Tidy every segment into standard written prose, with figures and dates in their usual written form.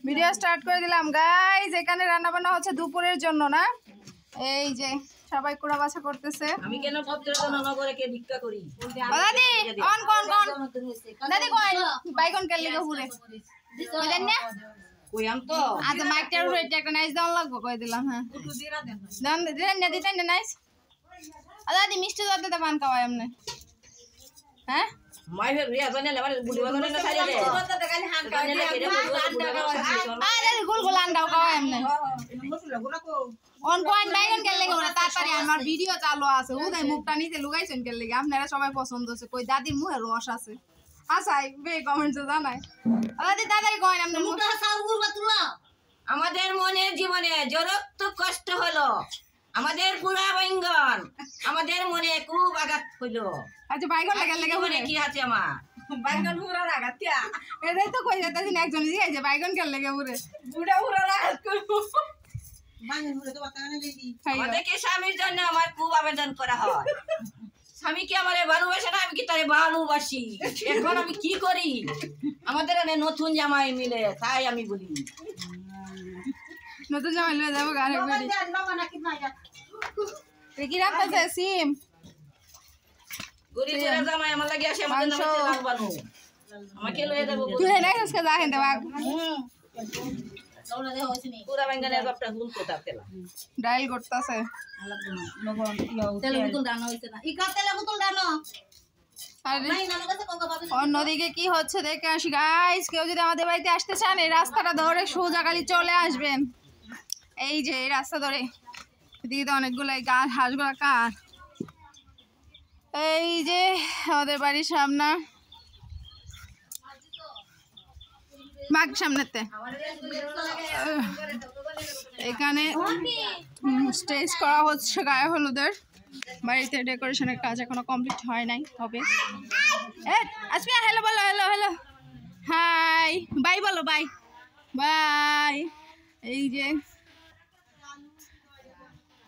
Video start করে দিলাম guys. এখানে রান্না বান্না হচ্ছে দুপুরের জন্য না। এই যে সবাই কুড়া বাছা করতেছে। আমি কেন ভদ্রনগরে কে ভিক্ষা করি? দাদি অন কোন দাদি কই বাইগন কেলে ঘুরে বুঝলেন না? কই আম তো আজ মাইকটার উপরে একটা নাইস দাও লাগবে কই দিলাম। হ্যাঁ দেন দেন না দিতেন না নাইস। দাদি মিষ্টি দাও দাদা পান খাওয়াই আমনে। হ্যাঁ মাইরে রিয়া বানালে মানে বুড়ি বানালে না খাইলে রে তো গালি হান খাইলে কে রে আরে গুলগুল আন্ডাও খাওয়াই আমনে অন কোন বাইগন কেলে ঘুরে তাড়াতাড়ি আমার ভিডিও চালু আছে। উদয় মুখটা নিতে লুকাইছেন কেলে আপনারা সবাই পছন্দ আছে কই দাদির মুখে রস আছে আসাই বে কমেন্টে জানাই। দাদি তাড়াতাড়ি কই আমনে মুখটা সাউগুর বাতুলা। আমাদের মনে জীবনে জরত কষ্ট হলো, আমাদের পুরা বাইঙ্গন আমাদের মনে খুব আঘাত হইলো। আচ্ছা বাইগন কেলে ঘুরে কি আছে আমার বাইঙ্গন পুরা আঘাত তিয়া এটাই তো কই যাইতাছি একজন জিগাইছে বাইগন কেলে ঘুরে বুড়া পুরা আঘাত করব। বাইগন ঘুরে তো বাতানে দিদি আমাদেরকে স্বামীর জন্য আমার খুব আবেদন করা হয়। স্বামী কি আমারে ভালোবাসে না, আমি কি তারে ভালোবাসি। এখন আমি কি করি, আমাদের এনে নতুন জামাই মিলে তাই আমি বলি নতুন জামাই লয়ে যাবো গানে বেরি কি রাখতেছে সিম গরিব জামাই আমার লাগে আসে আমাদের নামে লাগবানো আমাকে লয়ে দেব। তুই নাই আজকে যা হেন দেবা পুরা বেঙ্গলের বাপটা হুন কোটা তেলা ডাইল করতেছে তেল বুতল দানো হইছে না ই কা তেল বুতল দানো নাই নানো কাছে কোকা পাবে। অন্যদিকে কি হচ্ছে দেখে আসি গাইস। কেউ যদি আমাদের বাড়িতে আসতে চান এই রাস্তাটা ধরে সোজা গালি চলে আসবেন। এই যে এই রাস্তা ধরে এদিকে তো অনেকগুলো হাঁসগুলা কার। এই যে আমাদের বাড়ির সামনে মাগ সামনেতে এখানে স্টেজ করা হচ্ছে গায়ে হলুদের। বাড়িতে ডেকোরেশনের কাজ এখনো কমপ্লিট হয় নাই, হবে। আসবি হ্যালো বলো হ্যালো হ্যালো হাই বাই বলো বাই বাই। এই যে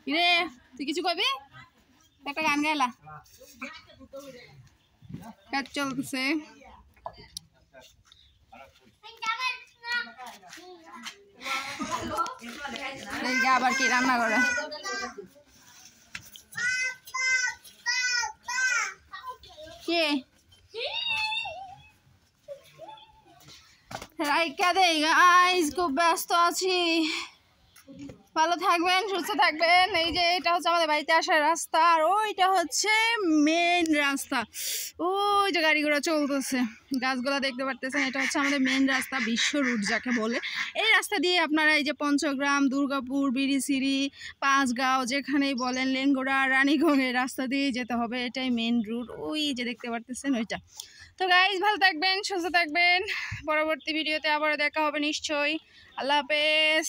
রে তুই কিছু কবি একটা গান গাইলা কাজ চলতেছে। আবার কি রান্না করে কে রাইকা দেই গাইস, খুব ব্যস্ত আছি। ভালো থাকবেন, সুস্থ থাকবেন। এই যে এটা হচ্ছে আমাদের বাড়িতে আসার রাস্তা আর ওইটা হচ্ছে মেন রাস্তা। ওই যে গাড়ি ঘোড়া চলতেছে, গাছগুলা দেখতে পারতেছেন। এটা হচ্ছে আমাদের মেন রাস্তা, বিশ্ব রুট যাকে বলে। এই রাস্তা দিয়ে আপনারা এই যে পঞ্চগ্রাম, দুর্গাপুর, বিরিশিরি, পাঁচগাঁও যেখানেই বলেন, লেঙ্গুড়া, রানীগঞ্জ এই রাস্তা দিয়ে যেতে হবে। এটাই মেন রুট, ওই যে দেখতে পারতেছেন ওইটা। তো গাইস ভালো থাকবেন, সুস্থ থাকবেন। পরবর্তী ভিডিওতে আবারও দেখা হবে নিশ্চয়ই। আল্লাহ হাফেজ।